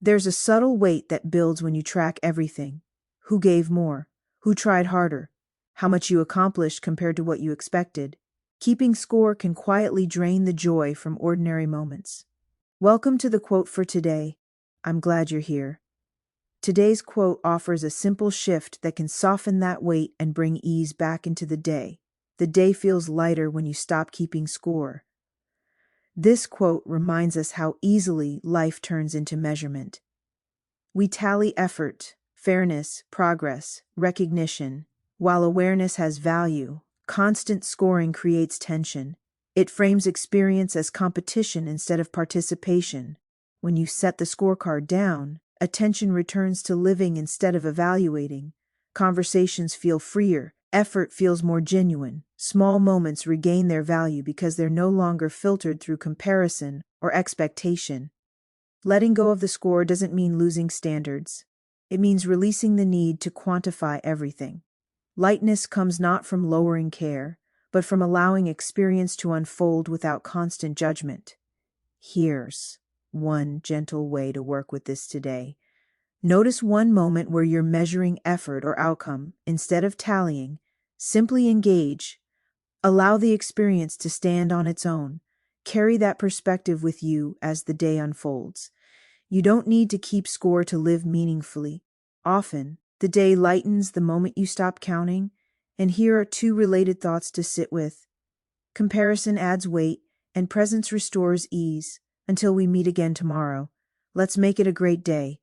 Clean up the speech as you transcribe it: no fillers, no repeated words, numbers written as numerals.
There's a subtle weight that builds when you track everything. Who gave more? Who tried harder? How much you accomplished compared to what you expected? Keeping score can quietly drain the joy from ordinary moments. Welcome to the quote for today. I'm glad you're here. Today's quote offers a simple shift that can soften that weight and bring ease back into the day. The day feels lighter when you stop keeping score. This quote reminds us how easily life turns into measurement. We tally effort, fairness, progress, recognition. While awareness has value, constant scoring creates tension. It frames experience as competition instead of participation. When you set the scorecard down, attention returns to living instead of evaluating. Conversations feel freer, effort feels more genuine. Small moments regain their value because they're no longer filtered through comparison or expectation. Letting go of the score doesn't mean losing standards. It means releasing the need to quantify everything. Lightness comes not from lowering care, but from allowing experience to unfold without constant judgment. Here's one gentle way to work with this today. Notice one moment where you're measuring effort or outcome. Instead of tallying, simply engage. Allow the experience to stand on its own. Carry that perspective with you as the day unfolds. You don't need to keep score to live meaningfully. Often, the day lightens the moment you stop counting, and here are two related thoughts to sit with. Comparison adds weight, and presence restores ease. Until we meet again tomorrow, let's make it a great day.